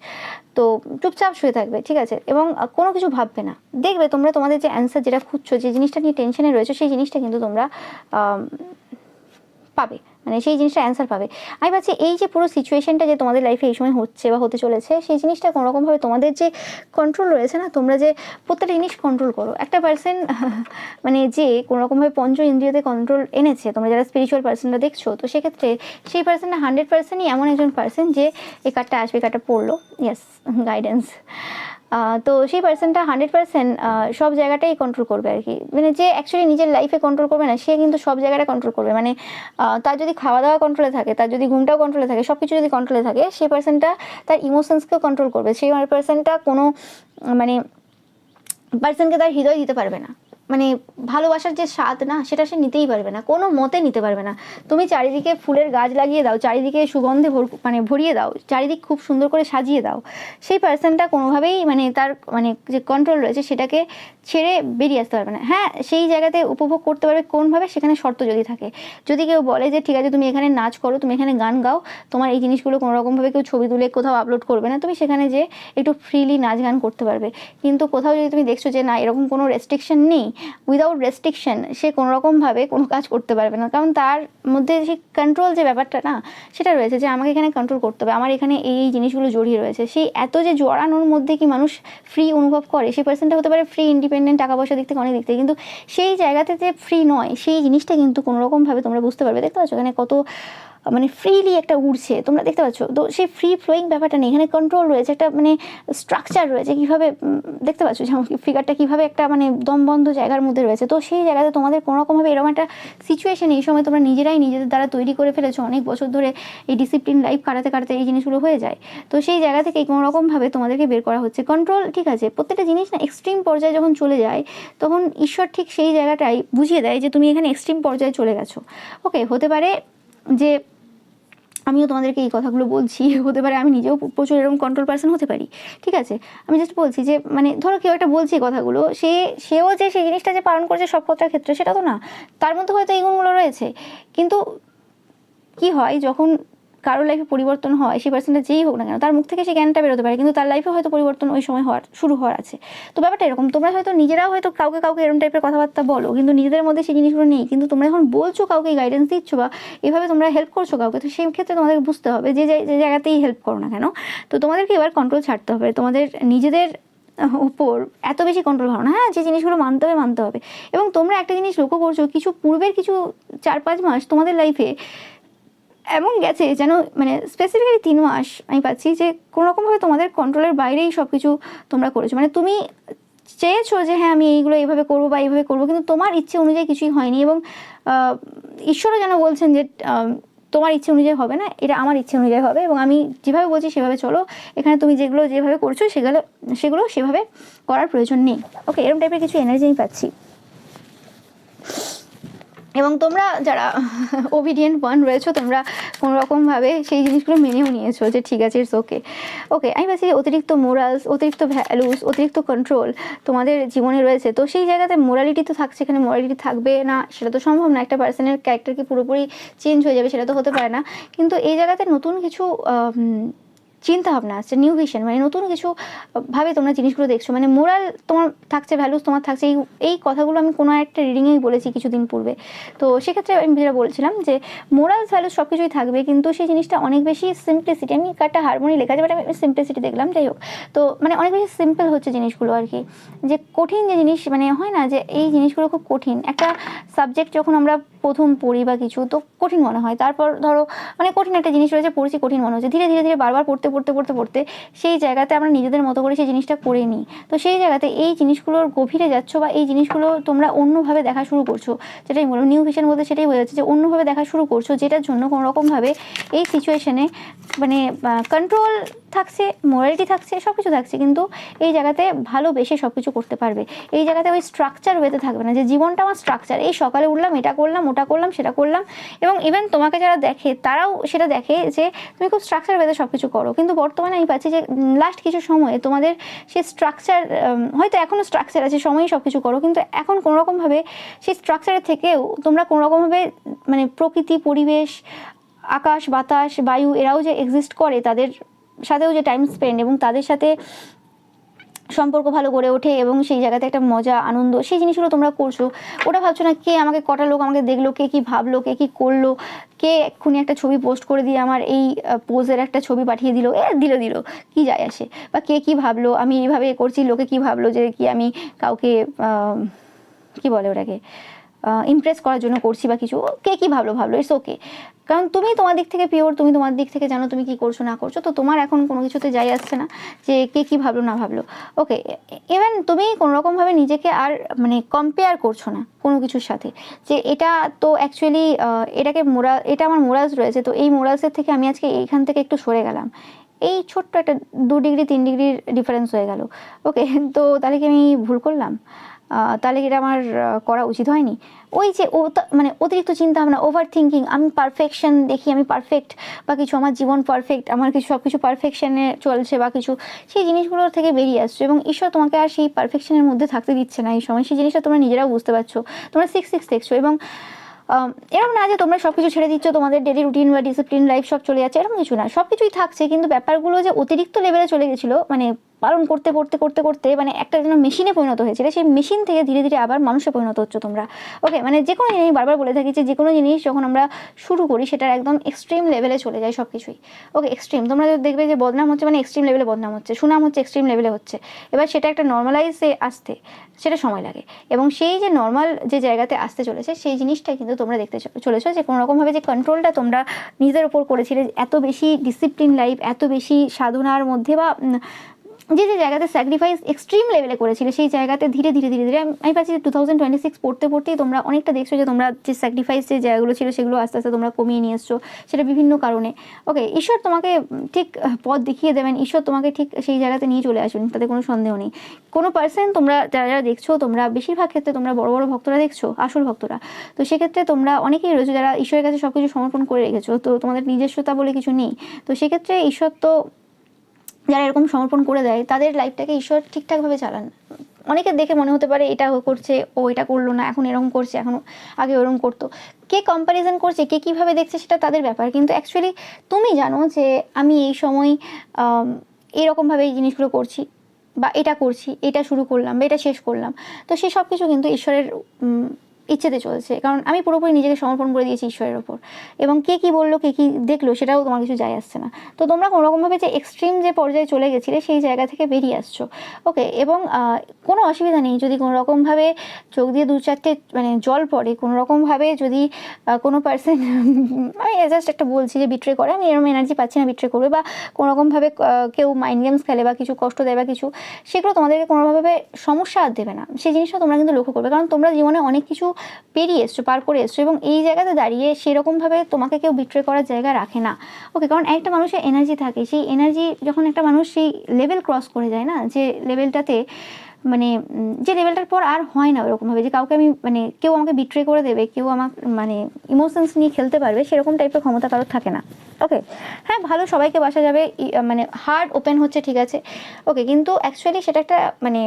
তো চুপচাপ শুয়ে থাকবে, ঠিক আছে। এবং কোনো কিছু ভাববে না, দেখবে তোমরা তোমাদের যে অ্যান্সার যেটা খুঁজছো, যে জিনিসটা নিয়ে টেনশনে রয়েছে, সেই জিনিসটা কিন্তু তোমরা পাবে, মানে সেই জিনিসটা অ্যান্সার পাবে। আমি ভাবছি এই যে পুরো সিচুয়েশনটা যে তোমাদের লাইফে এই সময় হচ্ছে বা হতে চলেছে, সেই জিনিসটা কোনোরকমভাবে তোমাদের যে কন্ট্রোল রয়েছে না, তোমরা যে প্রত্যেকটা জিনিস কন্ট্রোল করো। একটা পার্সন মানে যে কোনোরকমভাবে পঞ্চ ইন্দ্রিয়তে কন্ট্রোল এনেছে, তোমরা যারা স্পিরিচুয়াল পার্সনটা দেখছো, তো সেক্ষেত্রে সেই পার্সনটা 100%ই এমন একজন পার্সন যে এই কার্ডটা আসবে, কার্ডটা পড়লো, ইয়েস, গাইডেন্স। তো সেই পার্সনটা 100% সব জায়গাটাই কন্ট্রোল করবে আর কি, মানে যে অ্যাকচুয়ালি নিজের লাইফে কন্ট্রোল করবে না, সে কিন্তু সব জায়গাটা কন্ট্রোল করবে। মানে তার যদি খাওয়া দাওয়া কন্ট্রোলে থাকে, তার যদি ঘুমটাও কন্ট্রোলে থাকে, সব কিছু যদি কন্ট্রোলে থাকে, সেই পার্সনটা তার ইমোশনসকেও কন্ট্রোল করবে। সেই পার্সনটা কোনো মানে পার্সনকে তার হৃদয় দিতে পারবে না, মানে ভালোবাসার যে স্বাদ না, সেটা সে নিতেই পারবে না, কোনো মতে নিতে পারবে না। তুমি চারিদিকে ফুলের গাছ লাগিয়ে দাও, চারিদিকে সুগন্ধে মানে ভরিয়ে দাও, চারিদিক খুব সুন্দর করে সাজিয়ে দাও, সেই পার্সনটা কোনোভাবেই মানে তার মানে যে কন্ট্রোল রয়েছে সেটাকে ছেড়ে বেরিয়ে আসতে পারবে না। হ্যাঁ, সেই জায়গাতে উপভোগ করতে পারবে কোনভাবে, সেখানে শর্ত যদি থাকে, যদি কেউ বলে যে ঠিক আছে তুমি এখানে নাচ করো, তুমি এখানে গান গাও, তোমার এই জিনিসগুলো কোনোরকমভাবে কেউ ছবি তুলে কোথাও আপলোড করবে না, তুমি সেখানে যে একটু ফ্রিলি নাচ গান করতে পারবে। কিন্তু কোথাও যদি তুমি দেখছো যে না এরকম কোনো রেস্ট্রিকশন নেই, উইদাউট রেস্ট্রিকশন সে কোনোরকমভাবে কোনো কাজ করতে পারবে না, কারণ তার মধ্যে সেই কন্ট্রোল যে ব্যাপারটা না, সেটা রয়েছে যে আমাকে এখানে কন্ট্রোল করতে হবে, আমার এখানে এই জিনিসগুলো জড়িয়ে রয়েছে। সেই এত যে জড়ানোর মধ্যে কি মানুষ ফ্রি অনুভব করে, সেই পার্সনটা হতে পারে ফ্রি, ইন্ডিপেন্ডেন্ট, টাকা পয়সা দিক থেকে অনেক দিক থেকে, কিন্তু সেই জায়গাতে যে ফ্রি নয়, সেই জিনিসটা কিন্তু কোনোরকমভাবে তোমরা বুঝতে পারবে। দেখতে পাচ্ছ এখানে কত মানে ফ্রিলি একটা উড়ছে, তোমরা দেখতে পাচ্ছ। তো সেই ফ্রি ফ্লোয়িং ব্যাপারটা নেই, এখানে কন্ট্রোল রয়েছে, একটা মানে স্ট্রাকচার রয়েছে, কীভাবে দেখতে পাচ্ছ যেমন ফিগারটা কীভাবে একটা মানে দমবন্ধ জায়গার মধ্যে রয়েছে। তো সেই জায়গাতে তোমাদের কোনোরকমভাবে এরকম একটা সিচুয়েশন এই সময় তোমরা নিজেরাই নিজেদের দ্বারা তৈরি করে ফেলেছো, অনেক বছর ধরে এই ডিসিপ্লিন লাইফ কাটাতে কাটাতে এই জিনিসগুলো হয়ে যায়। তো সেই জায়গা থেকে কোনোরকমভাবে তোমাদেরকে বের করা হচ্ছে। কন্ট্রোল ঠিক আছে, প্রত্যেকটা জিনিস না এক্সট্রিম পর্যায়ে যখন চলে যায় তখন ঈশ্বর ঠিক সেই জায়গাটাই বুঝিয়ে দেয় যে তুমি এখানে এক্সট্রিম পর্যায়ে চলে গেছো। ওকে, হতে পারে যে আমিও তোমাদেরকে এই কথাগুলো বলছি, হতে পারে আমি নিজেও প্রচুর এরকম কন্ট্রোল পার্সন হতে পারি, ঠিক আছে। আমি জাস্ট বলছি যে মানে ধরো কেউ একটা বলছি কথাগুলো, সেও যে সেই জিনিসটা যে পালন করছে সব কথার ক্ষেত্রে সেটা তো না, তার মধ্যে হয়তো এই গুণগুলো রয়েছে। কিন্তু কি হয় যখন কারোর লাইফে পরিবর্তন হয়, সেই পার্সনটা যেই হোক না কেন তার মুখ থেকে সেই জ্ঞানটা বেরোতে পারে, কিন্তু তার লাইফে হয়তো পরিবর্তন ওই সময় শুরু হওয়ার আছে। তো ব্যাপারটা এরকম, তোমরা হয়তো নিজেরাও হয়তো কাউকে কাউকে এরকম টাইপের কথাবার্তা বলো, কিন্তু নিজেদের মধ্যে সেই জিনিসগুলো নেই, কিন্তু তোমরা এখন বলছো কাউকে গাইডেন্স দিচ্ছ বা এভাবে তোমরা হেল্প করছো কাউকে, তো সেই ক্ষেত্রে তোমাদের বুঝতে হবে যে জায়গাতেই হেল্প করো না কেন, তো তোমাদেরকে এবার কন্ট্রোল ছাড়তে হবে। তোমাদের নিজেদের উপর এত বেশি কন্ট্রোল হয় না, হ্যাঁ যে জিনিসগুলো মানতে হবে। এবং তোমরা একটা জিনিস লক্ষ্য করছো, কিছু পূর্বের কিছু 4-5 মাস তোমাদের লাইফে এমন গেছে যেন মানে স্পেসিফিক্যালি 3 মাস আমি পাচ্ছি যে কোনোরকমভাবে তোমাদের কন্ট্রোলের বাইরেই সব কিছু তোমরা করেছো। মানে তুমি চেয়েছো যে হ্যাঁ আমি এইগুলো এইভাবে করবো বা এইভাবে করবো, কিন্তু তোমার ইচ্ছে অনুযায়ী কিছুই হয়নি। এবং ঈশ্বরও যেন বলছেন যে তোমার ইচ্ছে অনুযায়ী হবে না, এটা আমার ইচ্ছে অনুযায়ী হবে, এবং আমি যেভাবে বলছি সেভাবে চলো, এখানে তুমি যেভাবে করছো সেগুলো সেভাবে করার প্রয়োজন নেই। ওকে, এরকম টাইপের কিছু এনার্জি আমি পাচ্ছি। এবং তোমরা যারা ওবিডিয়েন্ট ওয়ান রয়েছো, তোমরা কোনোরকমভাবে সেই জিনিসগুলো মেনেও নিয়েছো যে ঠিক আছে, ইটস ওকে। ওকে, আমি ভাবছি অতিরিক্ত মোরালস, অতিরিক্ত ভ্যালুস, অতিরিক্ত কন্ট্রোল তোমাদের জীবনে রয়েছে। তো সেই জায়গাতে মোরালিটি তো থাকছে, এখানে মোরালিটি থাকবে না সেটা তো সম্ভব না, একটা পার্সনের ক্যারেক্টার কি পুরোপুরি চেঞ্জ হয়ে যাবে সেটা তো হতে পারে না। কিন্তু এই জায়গাতে নতুন কিছু চিন্তা ভাবনা আসছে, নিউ ভিশন, মানে নতুন কিছু ভাবে তোমরা জিনিসগুলো দেখছো। মানে মোরাল তোমার থাকছে, ভ্যালুস তোমার থাকছে, এই কথাগুলো আমি কোনো একটা রিডিংয়েই বলেছি কিছুদিন পূর্বে। তো সেক্ষেত্রে আমি যেটা বলছিলাম যে মোরালস ভ্যালুস সব কিছুই থাকবে, কিন্তু সেই জিনিসটা অনেক বেশি সিম্পলিসিটি, আমি একটা হারমোনি লেখা আছে বাট আমি সিম্পলিসিটি দেখলাম, যাই হোক। তো মানে অনেক বেশি সিম্পল হচ্ছে জিনিসগুলো আর কি, যে কঠিন যে জিনিস মানে হয় না যে এই জিনিসগুলো খুব কঠিন। একটা সাবজেক্ট যখন আমরা প্রথম পড়ি বা কিছু, তো কঠিন মনে হয়, তারপর ধরো মানে কঠিন একটা জিনিস রয়েছে পড়ছি, কঠিন মনে হচ্ছে, ধীরে ধীরে ধীরে বারবার পড়তে পড়তে পড়তে পড়তে সেই জায়গাতে আমরা নিজেদের মতো করে সেই জিনিসটা করে নিই। তো সেই জায়গাতে এই জিনিসগুলোর গভীরে যাচ্ছ বা এই জিনিসগুলো তোমরা অন্যভাবে দেখা শুরু করছো, যেটাই বলো নিউ ভিশন বলতে সেটাই বোঝা যাচ্ছে যে অন্যভাবে দেখা শুরু করছো, যেটার জন্য কোনোরকমভাবে এই সিচুয়েশনে মানে কন্ট্রোল থাকছে, মোরালিটি থাকছে, সব কিছু থাকছে, কিন্তু এই জায়গাতে ভালোবেসে সব কিছু করতে পারবে। এই জায়গাতে ওই স্ট্রাকচার ওয়েতে থাকবে না যে জীবনটা আমার স্ট্রাকচার, এই সকালে উঠলাম, এটা করলাম, ওটা করলাম, সেটা করলাম। এবং ইভেন তোমাকে যারা দেখে তারাও সেটা দেখে যে তুমি খুব স্ট্রাকচার ওয়েতে সব কিছু করো, কিন্তু বর্তমানে আমি পাচ্ছি যে লাস্ট কিছু সময়ে তোমাদের সেই স্ট্রাকচার, হয়তো এখনও স্ট্রাকচার আছে, সময়ই সব কিছু করো, কিন্তু এখন কোনোরকমভাবে সেই স্ট্রাকচারের থেকেও তোমরা কোনোরকমভাবে মানে প্রকৃতি, পরিবেশ, আকাশ, বাতাস, বায়ু এরাও যে এক্সিস্ট করে, তাদের সাথেও যে টাইম স্পেন্ড এবং তাদের সাথে সম্পর্ক ভালো গড়ে ওঠে এবং সেই জায়গাতে একটা মজা, আনন্দ, সেই জিনিসগুলো তোমরা করছো। ওটা ভাবছো না কে আমাকে, কটা লোক আমাকে দেখলো, কে কী ভাবলো, কে কী করলো, কে এক্ষুনি একটা ছবি পোস্ট করে দিয়ে আমার এই পোজের একটা ছবি পাঠিয়ে দিল, দিল কি যায় আসে, বা কে কী ভাবলো, আমি এইভাবে করছি, লোকে কী ভাবলো যে কি আমি কাউকে কি বলে ওটাকে ইমপ্রেস করার জন্য করছি বা কিছু, কে কী ভাবলো ইটস ওকে। কারণ তুমি তোমার দিক থেকে পিওর, তুমি তোমার দিক থেকে জানো তুমি কী করছো না করছো, তো তোমার এখন কোনো কিছুতে যাই আসছে না যে কে কী ভাবলো না ভাবলো। ওকে, ইভেন তুমি কোনোরকমভাবে নিজেকে আর মানে কম্পেয়ার করছো না কোনো কিছুর সাথে, যে এটা তো অ্যাকচুয়ালি এটা আমার মোরালস রয়েছে, তো এই মোরালসের থেকে আমি আজকে এইখান থেকে একটু সরে গেলাম, এই ছোট্ট একটা 2 ডিগ্রি 3 ডিগ্রির ডিফারেন্স হয়ে গেল। ওকে, তো তাহলে কি আমি ভুল করলাম? তাহলে এটা আমার করা উচিত হয়নি? ওই যে মানে অতিরিক্ত চিন্তা ভাবনা, ওভার থিঙ্কিং, আমি পারফেকশন দেখি, আমি পারফেক্ট বা কিছু, আমার জীবন পারফেক্ট, আমার কিছু সব কিছু পারফেকশনে চলছে বা কিছু, সেই জিনিসগুলোর থেকে বেরিয়ে আসছো এবং ঈশ্বর তোমাকে আর সেই পারফেকশনের মধ্যে থাকতে দিচ্ছে না এই সময়। সেই জিনিসটা তোমরা নিজেরাও বুঝতে পারছো, তোমরা 6 দেখছো। এবং এরকম না যে তোমরা সব কিছু ছেড়ে দিচ্ছ, তোমাদের ডেলি রুটিন বা ডিসিপ্লিন লাইফ সব চলে যাচ্ছে, এরকম কিছু না, সব কিছুই থাকছে, কিন্তু ব্যাপারগুলো যে অতিরিক্ত লেভেলে চলে গেছিলো, মানে পালন করতে করতে করতে করতে মানে একটা যেন মেশিনে পরিণত হয়েছিল, সেই মেশিন থেকে ধীরে ধীরে আবার মানুষে পরিণত হচ্ছে তোমরা। ওকে, মানে যে কোনো জিনিস বারবার বলে থাকি যে কোনো জিনিস যখন আমরা শুরু করি সেটার একদম এক্সট্রিম লেভেলে চলে যায় সব কিছুই। ওকে, এক্সট্রিম তোমরা দেখবে যে বদনাম হচ্ছে মানে এক্সট্রিম লেভেলে বদনাম হচ্ছে, সুনাম হচ্ছে এক্সট্রিম লেভেলে হচ্ছে। এবার সেটা একটা নর্মালাইজে আসতে সেটা সময় লাগে, এবং সেই যে নর্মাল যে জায়গাতে আসতে চলেছে সেই জিনিসটাই কিন্তু তোমরা দেখতে চলেছো যে কোনো রকমভাবে যে কন্ট্রোলটা তোমরা নিজেদের ওপর করেছিলে, এত বেশি ডিসিপ্লিন লাইফ, এত বেশি সাধনার মধ্যে বা যে যে জায়গাতে স্যাক্রিফাইস এক্সট্রিম লেভেলে করেছিলে সেই জায়গাতে ধীরে ধীরে ধীরে ধীরে আমি পাচ্ছি 2026 পড়তে পড়তেই তোমরা অনেকটা দেখছো যে তোমরা যে স্যাক্রিফাইস যে জায়গাগুলো ছিল সেগুলো আস্তে আস্তে তোমরা কমিয়ে নিয়ে এসছো, সেটা বিভিন্ন কারণে। ওকে, ঈশ্বর তোমাকে ঠিক পথ দেখিয়ে দেবেন, ঈশ্বর তোমাকে ঠিক সেই জায়গাতে নিয়ে চলে আসবেন, তাতে কোনো সন্দেহ নেই। কোনো পার্সন তোমরা যারা যারা দেখছো, তোমরা বেশিরভাগ ক্ষেত্রে তোমরা বড় বড় ভক্তরা দেখছো, আসল ভক্তরা, তো সেক্ষেত্রে তোমরা অনেকেই রয়েছো যারা ঈশ্বরের কাছে সব কিছু সমর্পণ করে রেখেছো, তো তোমাদের নিজস্বতা বলে কিছু নেই। তো সেক্ষেত্রে ঈশ্বর তো যারা এরকম সমর্পণ করে দেয় তাদের লাইফটাকে ঈশ্বর ঠিকঠাকভাবে চালান। অনেকের দেখে মনে হতে পারে এটা করছে, ও এটা করলো না, এখন এরকম করছে, এখন আগে ওরকম করতো। কে কম্প্যারিজন করছে, কে কীভাবে দেখছে সেটা তাদের ব্যাপার, কিন্তু অ্যাকচুয়ালি তুমি জানো যে আমি এই সময় এরকমভাবে এই জিনিসগুলো করছি, বা এটা করছি, এটা শুরু করলাম বা এটা শেষ করলাম। তো সেই সব কিছু কিন্তু ঈশ্বরের ইচ্ছেতে চলছে, কারণ আমি পুরোপুরি নিজেকে সমর্পণ করে দিয়েছি ঈশ্বরের ওপর, এবং কে কী বললো, কে কী দেখলো, সেটাও তোমার কিছু যায় আসছে না। তো তোমরা কোনোরকমভাবে যে এক্সট্রিম যে পর্যায়ে চলে গেছিলে সেই জায়গা থেকে বেরিয়ে আসছো। ওকে, এবং কোনো অসুবিধা নেই যদি কোনো রকমভাবে চোখ দিয়ে 2-4টে মানে জল পড়ে, কোনো রকমভাবে যদি কোনো পার্সন আমি জাস্ট একটা বলছি যে বিট্রে করে, আমি এরকম এনার্জি পাচ্ছি না বিট্রে করবে, বা কোনোরকমভাবে কেউ মাইন্ড গেমস খেলে বা কিছু কষ্ট দেয় বা কিছু, সেগুলো তোমাদেরকে কোনোভাবে সমস্যা আর দেবে না। সেই জিনিসটা তোমরা কিন্তু লক্ষ্য করবে, কারণ তোমরা জীবনে অনেক কিছু পেরিয়ে এসছো, পার করে এসছো, এবং এই জায়গাতে দাঁড়িয়ে সেরকমভাবে তোমাকে কেউ বিট্রে করার জায়গা রাখে না। ওকে, কারণ একটা মানুষের এনার্জি থাকে, সেই এনার্জি যখন একটা মানুষ সেই লেভেল ক্রস করে যায় না, যে লেভেলটাতে মানে যে লেভেলটার পর আর হয় না ওরকমভাবে যে কাউকে আমি মানে কেউ আমাকে বিট্রে করে দেবে, কেউ আমার মানে ইমোশনস নিয়ে খেলতে পারবে, সেরকম টাইপের ক্ষমতা কারোর থাকে না। ওকে, হ্যাঁ ভালো সবাইকে বাসা যাবে, মানে হার্ট ওপেন হচ্ছে ঠিক আছে। ওকে, কিন্তু অ্যাকচুয়ালি সেটা একটা মানে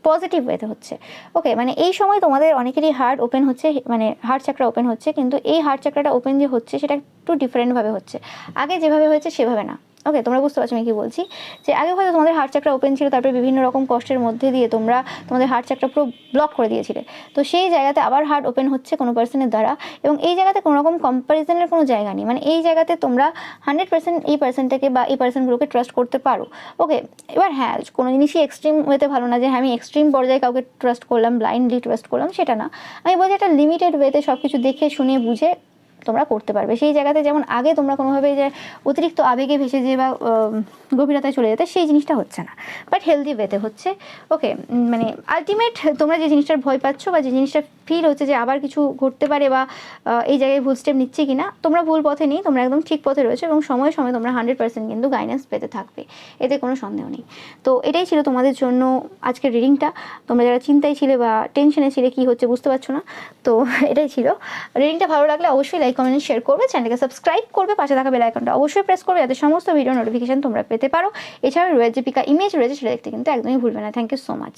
পজিটিভ ওয়েতে হচ্ছে। ওকে, মানে এই সময় তোমাদের অনেকেরই হার্ট ওপেন হচ্ছে, মানে হার্ট চাকরা ওপেন হচ্ছে, কিন্তু এই হার্ট চাকরাটা ওপেন যে হচ্ছে সেটা একটু ডিফারেন্টভাবে হচ্ছে, আগে যেভাবে হয়েছে সেভাবে না। ওকে, তোমরা বুঝতে পারছো আমি কী বলছি, যে আগে হয়তো তোমাদের হার্ট চাকরা ওপেন ছিল, তারপরে বিভিন্ন রকম কষ্টের মধ্যে দিয়ে তোমরা তোমাদের হার্ট চাকরা পুরো ব্লক করে দিয়েছিলে, তো সেই জায়গাতে আবার হার্ট ওপেন হচ্ছে কোনো পার্সনের দ্বারা, এবং এই জায়গাতে কোনো রকম কম্প্যারিজনের কোনো জায়গা নেই, মানে এই জায়গাতে তোমরা 100% এই পার্সনটাকে বা এই পার্সনগুলোকে ট্রাস্ট করতে পারো। ওকে, এবার হ্যাঁ কোনো জিনিসই এক্সট্রিম ওয়েতে ভালো না, যে হ্যাঁ আমি এক্সট্রিম পর্যায়ে কাউকে ট্রাস্ট করলাম, ব্লাইন্ডলি ট্রাস্ট করলাম, সেটা না। আমি বলছি একটা লিমিটেড ওয়েতে সব কিছু দেখে শুনে বুঝে তোমরা করতে পারবে। সেই জায়গাতে যেমন আগে তোমরা কোনোভাবে যে অতিরিক্ত আবেগে ভেসে যেয়ে বা গভীরতায় চলে যেতে, সেই জিনিসটা হচ্ছে না, বাট হেলদি ওয়েতে হচ্ছে। ওকে, মানে আলটিমেট তোমরা যে জিনিসটার ভয় পাচ্ছ বা যে জিনিসটা ফিল হচ্ছে যে আবার কিছু ঘটতে পারে বা এই জায়গায় ভুল স্টেপ নিচ্ছে কি না, তোমরা ভুল পথে নেই, তোমরা একদম ঠিক পথে রয়েছে, এবং সময়ে সময়ে তোমরা 100% কিন্তু গাইডেন্স পেতে থাকবে, এতে কোনো সন্দেহ নেই। তো এটাই ছিল তোমাদের জন্য আজকের রিডিংটা। তোমরা যারা চিন্তায় ছিলে বা টেনশনে ছিলে কী হচ্ছে বুঝতে পারছো না, তো এটাই ছিল রিডিংটা। ভালো লাগলে অবশ্যই লাইক কমেন্ট শেয়ার করবে, চ্যানেলকে সাবস্ক্রাইব করবে, পাশে থাকা বেল আইকনটা অবশ্যই প্রেস করবে যাতে সমস্ত ভিডিও নোটিফিকেশন তোমরা পেতে পারো। এছাড়া রয়েছে পিকা ইমেজ রয়েছে, সেটা দেখতে কিন্তু একদমই ভুলবে না। Thank you so much.